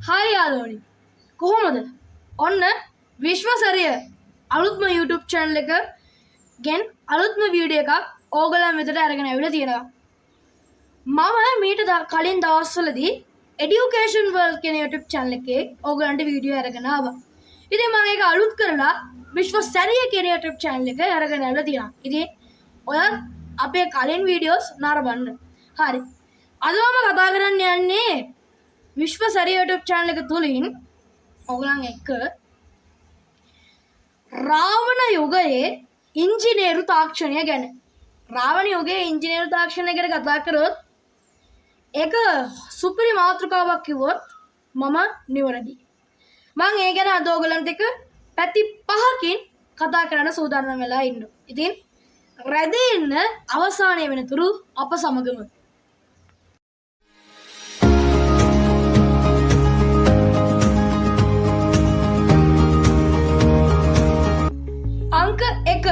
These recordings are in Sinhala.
හායි යාළුවනි කොහොමද? ඔන්න විශ්වසරිය අලුත්ම YouTube channel එක ගෙන් අලුත්ම වීඩියෝ එකක් ඕගොල්ලන් වෙතට අරගෙන ආවිලා තියෙනවා. මම මීට කලින් දවස්වලදී Education World කියන YouTube channel එකේ ඕගොල්ලන්ට වීඩියෝ අරගෙන ආවා. ඉතින් මම ඒක අලුත් කරලා විශ්වසරිය කියන YouTube channel එක අරගෙන ආවිලා තියෙනවා. ඉතින් ඔයා අපේ කලින් වීඩියෝස් නරඹන්න. හරි. අද මම කතා කරන්න යන්නේ විශ්වසරිය YouTube channel එක තුලින් ඔයගලන් එක්ක රාවණ යුගයේ ඉංජිනේරු තාක්ෂණය ගැන. රාවණ යුගයේ ඉංජිනේරු තාක්ෂණය ගැන කතා කරොත් ඒක සුපිරි මාතෘකාවක් කිව්වොත් මම නිවැරදි. මම ඒ ගැන අද ඔයගලන්ට එක්ක පැති පහකින් කතා කරන්න සූදානම් වෙලා ඉන්නවා. ඉතින් රැඳී ඉන්න අවසානයේ වෙනතුරු අප සමගම එක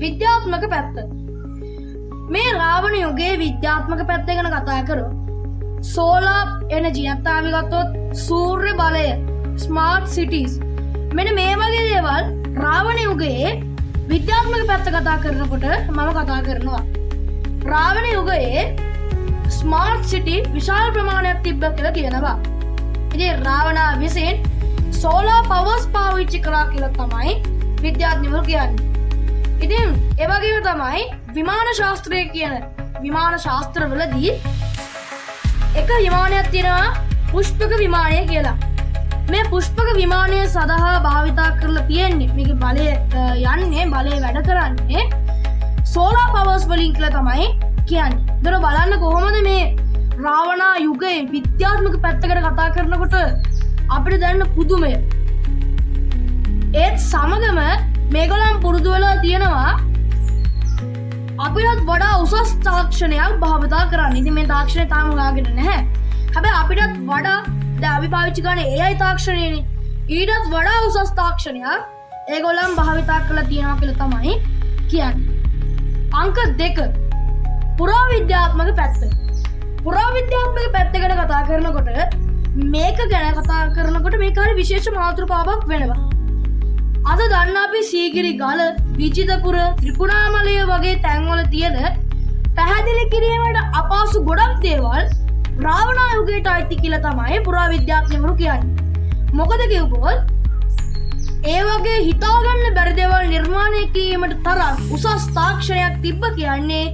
විද්‍යාත්මක පැත්ත. මේ රාවණ යුගයේ විද්‍යාත්මක පැත්ත ගැන කතා කරොත් සෝලාර් එනර්ජි නැත්නම් අපි ගත්තොත් සූර්ය බලය, ස්මාර්ට් සිටිස්, මෙන්න මේ වගේ දේවල් රාවණ යුගයේ විද්‍යාත්මක පැත්ත කතා කරනකොට මම කතා කරනවා. රාවණ යුගයේ ස්මාර්ට් සිටි විශාල ප්‍රමාණයක් තිබ්බ කියලා කියනවා. ඉතින් රාවණා විසින් සෝලාර් පවර්ස් පාවිච්චි කරා කියලා තමයි විද්‍යාඥයෝ කියන්නේ. ඉතින් ඒ වගේම තමයි විමාන ශාස්ත්‍රය කියන විමාන ශාස්ත්‍රවලදී එක විමානයක් තියෙනවා පුෂ්පක විමානය කියලා. මේ පුෂ්පක විමානය සඳහා භාවිතා කරලා තියෙන්නේ මේකේ බලය යන්නේ බලය වැඩ කරන්නේ සෝලාර් පවර්ස් වලින් කියලා තමයි කියන්නේ. ඒතර බලන්න කොහොමද මේ රාවණා යුගයේ විද්‍යාත්මක පැත්තකට කතා කරනකොට අපිට දැනෙන පුදුමය. ඒත් සමගම මේගොල්ලන් පුරුදු වෙලා තියෙනවා අපිටත් වඩා උසස් තාක්ෂණයක් භාවිතා කරන්න. ඉතින් මේ තාක්ෂණය තාම හොයාගෙන නැහැ. හැබැයි අපිටත් වඩා දැන් අපි පාවිච්චි කරන AI තාක්ෂණයනේ. ඊටත් වඩා උසස් තාක්ෂණයක් ඒගොල්ලන් භාවිතා කරලා තියෙනවා කියලා තමයි කියන්නේ. අංක 2 පුරාවිද්‍යාත්මක පැත්ත. පුරාවිද්‍යාත්මක පැත්ත ගැන කතා කරනකොට මේක ගැන කතා කරනකොට මේක හරි විශේෂ මාතෘකාවක් වෙනවා. අද දන්න අපි සීගිරි ගල, විජිතපුර, ත්‍රිකුණාමලය වගේ තැන්වල තියෙන පැහැදිලි කිරීමට අපහසු ගොඩක් දේවල් රාවණා යුගයට අයිති කියලා තමයි පුරාවිද්‍යාඥයෝ කියන්නේ. මොකද කිව්වොත් ඒ වගේ හිතාගන්න බැරි දේවල් නිර්මාණය කිරීමට තරම් උසස් තාක්ෂණයක් තිබ්බ කියන්නේ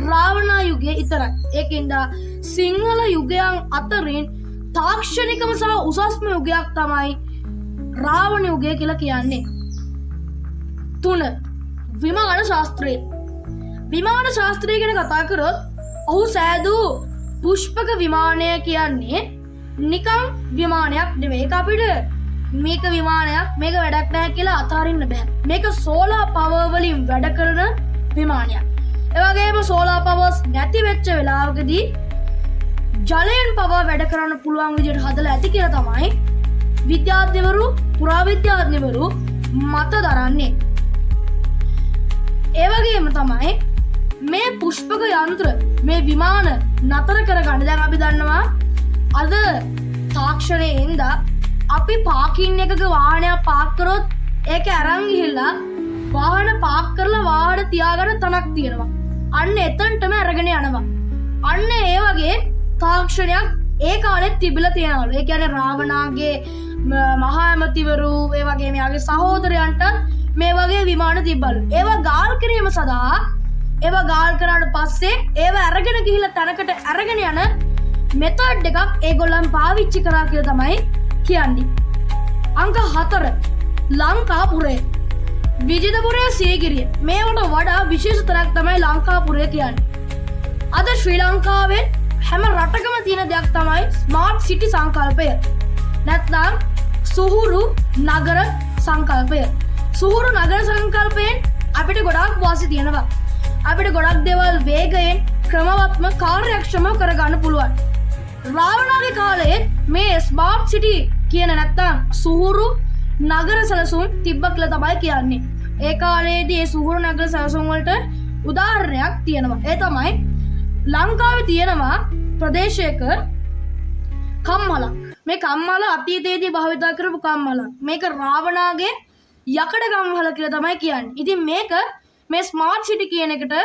රාවණා යුගයේ විතරයි. ඒකින්ද සිංහල යුගයන් අතරින් තාක්ෂණිකම සහ උසස්ම යුගයක් තමයි රාවණ යුගය කියලා කියන්නේ. 3 විමාන ශාස්ත්‍රය. විමාන ශාස්ත්‍රය ගැන කතා කරොත් ඔහු සෑදූ පුෂ්පක විමානය කියන්නේ නිකන් විමානයක් නෙවෙයි. ඒක අපිට මේක විමානයක් මේක වැඩක් නැහැ කියලා අතාරින්න බෑ. මේක සෝලාර් පවර් වලින් වැඩ කරන විමානයක්. ඒ වගේම සෝලාර් පවර්ස් නැති වෙච්ච වෙලාවකදී ජලයෙන් පවර් වැඩ කරන්න පුළුවන් විදිහට හදලා ඇති කියලා තමයි විද්‍යාඥවරු පුරාවිද්‍යාඥවරු මත දරන්නේ. ඒ වගේම තමයි මේ පුෂ්පක යන්ත්‍ර මේ විමාන නතර කරගන්න දැන් අපි දන්නවා අද තාක්ෂණයේ ඉඳලා අපි පාකින් එකක වාහනයක් පාක් කරොත් ඒක අරන් ගිහිල්ලා වාහන පාක් කරලා වාහන තියාගන්න තැනක් තියෙනවා. අන්න එතනටම අරගෙන යනවා. අන්න ඒ වගේ තාක්ෂණයක් ඒ කාලෙත් තිබිලා තියෙනවලු. ඒ කියන්නේ රාවණාගේ මහා ඇමතිවරු ඒ වගේ මෙයාගේ සහෝදරයන්ට මේ වගේ විමාන තිබ්බලු. ඒවා ගාල් කිරීම සඳහා ඒවා ගාල් කරාට පස්සේ ඒවා අරගෙන ගිහිල්ලා තැනකට අරගෙන යන මෙතඩ් එකක් ඒගොල්ලන් පාවිච්චි කරා කියලා තමයි කියන්නේ. අංක 4 ලංකාපුරය. විජිතපුරය, සීගිරිය මේවට වඩා විශේෂ තැනක් තමයි ලංකාපුරය කියන්නේ. අද ශ්‍රී ලංකාවේ හැම රටකම තියෙන දෙයක් තමයි ස්මාර්ට් සිටි සංකල්පය. නැත්නම් සුහුරු නගර සංකල්පය. සුහුරු නගර සංකල්පයෙන් අපිට ගොඩාක් වාසි තියෙනවා. අපිට ගොඩක් දේවල් වේගයෙන් ක්‍රමවත්ම කාර්යක්ෂමව කරගන්න පුළුවන්. රාවණාගේ කාලයේ මේ ස්මාර්ට් සිටි කියන නැත්නම් සුහුරු නගර සැලසුම් තිබ්බ කියලා තමයි කියන්නේ. ඒ කාලයේදී මේ සුහුරු නගර සැලසුම් වලට උදාහරණයක් තියෙනවා. ඒ තමයි ලංකාවේ තියෙනවා ප්‍රදේශයක කම්මලක්. මේ කම්මල අතීතයේදී භාවිතා කරපු කම්මල. මේක රාවණාගේ යකඩ කම්මල කියලා තමයි කියන්නේ. ඉතින් මේක මේ ස්මාර්ට් සිටි කියන එකට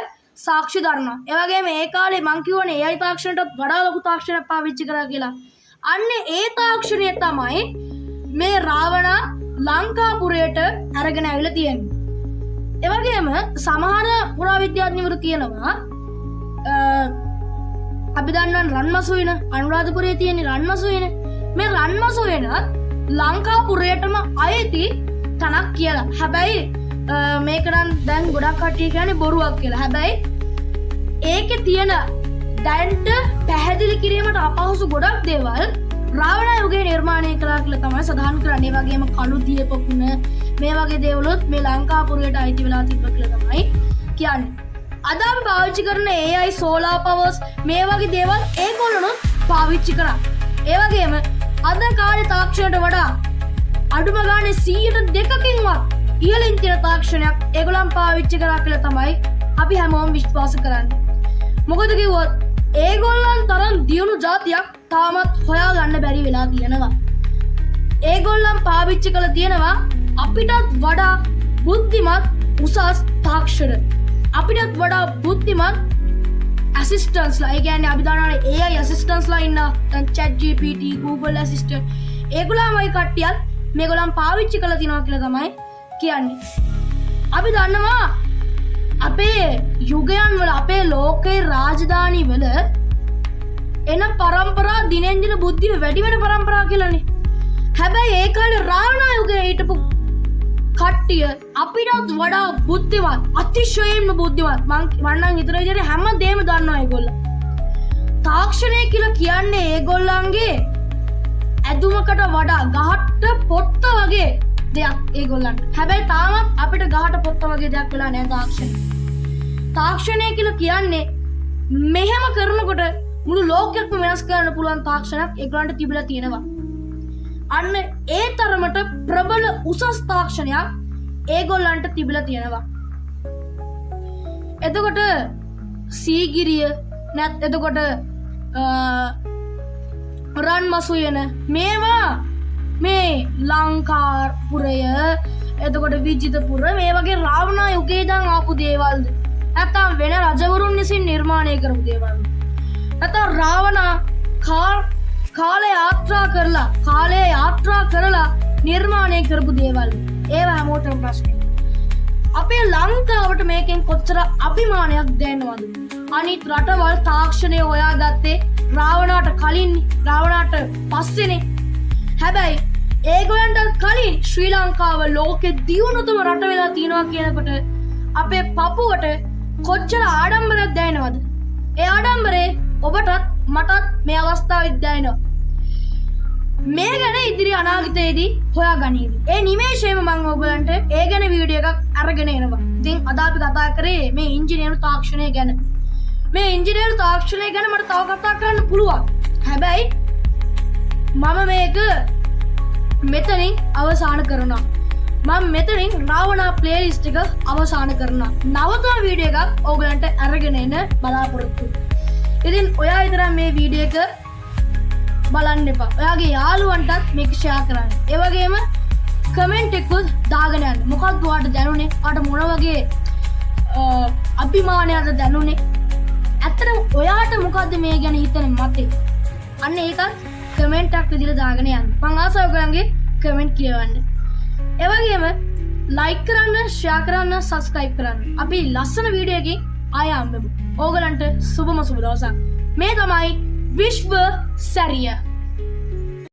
සාක්ෂි දරනවා. ඒ වගේම ඒ කාලේ මං කියවනේ AI තාක්ෂණයටත් වඩා ලොකු තාක්ෂණයක් පාවිච්චි කරා කියලා. අන්න ඒ තාක්ෂණය තමයි මේ රාවණා ලංකාපුරයට අරගෙන ඇවිල්ලා තියෙන්නේ. ඒ වගේම සමහර පුරාවිද්‍යාඥවරු කියනවා අපි දන්නවා රන්මසු වෙන අනුරාධපුරයේ තියෙන රන්මසු වෙන මේ රන්මසු වෙන ලංකාපුරයටම අයිති තනක් කියලා. හැබැයි මේක නම් දැන් ගොඩක් කට්ටිය කියන්නේ බොරුවක් කියලා. හැබැයි ඒකේ තියෙන දැන්ට පැහැදිලි කිරීමට අපහසු ගොඩක් දේවල් රාවණ යුගයේ නිර්මාණය කළා කියලා තමයි සඳහන් කරන්නේ. ඒ වගේම කළු දියපකුණ මේ වගේ දේවලුත් මේ ලංකාපුරයට අයිති වෙලා තිබ්බ කියලා තමයි කියන්නේ. අද අපි පාවිච්චි කරන AI solar powers මේ වගේ දේවල් ඒගොල්ලොනුත් පාවිච්චි කරා. ඒ වගේම අද කාලේ තාක්ෂණයට වඩා අඩුම ගානේ 102කින්වත් ඉහළින් තියෙන තාක්ෂණයක් ඒගොල්ලන් පාවිච්චි කරා කියලා තමයි අපි හැමෝම විශ්වාස කරන්නේ. මොකද කිව්වොත් ඒගොල්ලන් තරම් දියුණු જાතියක් තාමත් හොයාගන්න බැරි වෙලා තියෙනවා. ඒගොල්ලන් පාවිච්චි කරලා තියෙනවා අපිටත් වඩා බුද්ධිමත් උසස් තාක්ෂණ. අපිටත් වඩා බුද්ධිමත් ඇසිස්ටන්ස්ලා. ඒ කියන්නේ අපි දන්නවනේ AI ඇසිස්ටන්ස්ලා ඉන්න chat GPT Google assistant ඒගොල්ලන්මයි කට්ටියත් මේගොල්ලන් පාවිච්චි කරලා තිනවා කියලා තමයි කියන්නේ. අපි දන්නවා අපේ යුගයන් වල අපේ ලෝකේ රාජධානි වල එන පරම්පරා දිනෙන් දින බුද්ධිය වැඩි වෙන පරම්පරා කියලානේ. හැබැයි ඒ කාලේ රාවණ යුගයේ හිටපු කට්ටිය අපිටත් වඩා බුද්ධිමත් අතිශයින්ම බුද්ධිමත්. මම නම් හිතන විදිහට හැමදේම දන්නවා ඒගොල්ලෝ. තාක්ෂණය කියලා කියන්නේ ඒගොල්ලන්ගේ ඇදුමකට වඩා ගහට පොත්ත වගේ දෙයක් ඒගොල්ලන්ට. හැබැයි තාමත් අපිට ගහට පොත්ත වගේ දෙයක් වෙලා නැහැ තාක්ෂණය. තාක්ෂණය කියලා කියන්නේ මෙහෙම කරනකොට මුළු ලෝකයක්ම වෙනස් කරන්න පුළුවන් තාක්ෂණයක් ඒගොල්ලන්ට තිබිලා තියෙනවා. අන්න ඒ තරමට ප්‍රබල උසස් තාක්ෂණයක් ඒගොල්ලන්ට තිබිලා තියෙනවා. එතකොට සීගිරිය නැත් එතකොට රන්මසු යන මේවා මේ ලංකාපුරය එතකොට විජිතපුර මේ වගේ රාවණ යුගයේ ඉඳන් ආපු දේවල්ද නැත්නම් වෙන රජවරුන් විසින් නිර්මාණය කරපු දේවල්ද නැත්නම් රාවණ කාලය යාත්‍රා කරලා නිර්මාණය කරපු දේවල්. ඒවා හැමෝටම ප්‍රශ්නේ. අපේ ලංකාවට මේකෙන් කොච්චර අභිමානයක් දැනෙනවද? අනිත් රටවල් තාක්ෂණය හොයාගත්තේ රාවණාට කලින් රාවණාට පස්සේනේ. හැබැයි ඒගොල්ලන්ට කලින් ශ්‍රී ලංකාව ලෝකෙ දියුණුතම රට වෙලා තියෙනවා කියනකොට අපේ පපුවට කොච්චර ආඩම්බරයක් දැනෙනවද? ඒ ආඩම්බරේ ඔබටත් මටත් මේ අවස්ථාවෙත් දැනෙනවා. මේ ගැන ඉදිරි අනාගතයේදී හොයාගනිමු. ඒ නිමේෂයේම මම ඔයගලන්ට ඒ ගැන වීඩියෝ එකක් අරගෙන එනවා. ඉතින් අද අපි කතා කරේ මේ ඉංජිනේරු තාක්ෂණය ගැන. මේ ඉංජිනේරු තාක්ෂණය ගැන මට තව කතා කරන්න පුළුවන්. හැබැයි මම මේක මෙතනින් අවසන් කරනවා. මම මෙතනින් රාවණ ප්ලේලිස්ට් එක අවසන් කරනවා. නවතම වීඩියෝ එකක් ඔයගලන්ට අරගෙන එන්න බලාපොරොත්තු. ඉතින් ඔයා විතරක් මේ වීඩියෝ එක බලන්න එපා. ඔයාගේ යාළුවන්ටත් මේක ෂෙයා කරන්න. ඒ වගේම කමෙන්ට් එකකුත් දාගෙන යන්න. මොකක්ද ඔයාට දැනුනේ? ඔයාට මොන වගේ අභිමානයක්ද දැනුනේ? ඇත්තටම ඔයාට මොකද්ද මේ ගැන හිතන මතේ? අන්න ඒකත් කමෙන්ට් එකක් විදිහට දාගෙන යන්න. මම ආසයි ඔයගලන්ගේ කමෙන්ට් කියවන්න. ඒ වගේම ලයික් කරන්න, ෂෙයා කරන්න, සබ්ස්ක්‍රයිබ් කරන්න. අපි ලස්සන වීඩියෝ එකකින් ආයෙ හම්බෙමු. ඕගලන්ට සුබම සුබ දවසක්. මේ තමයි විශ්ව සැරිය.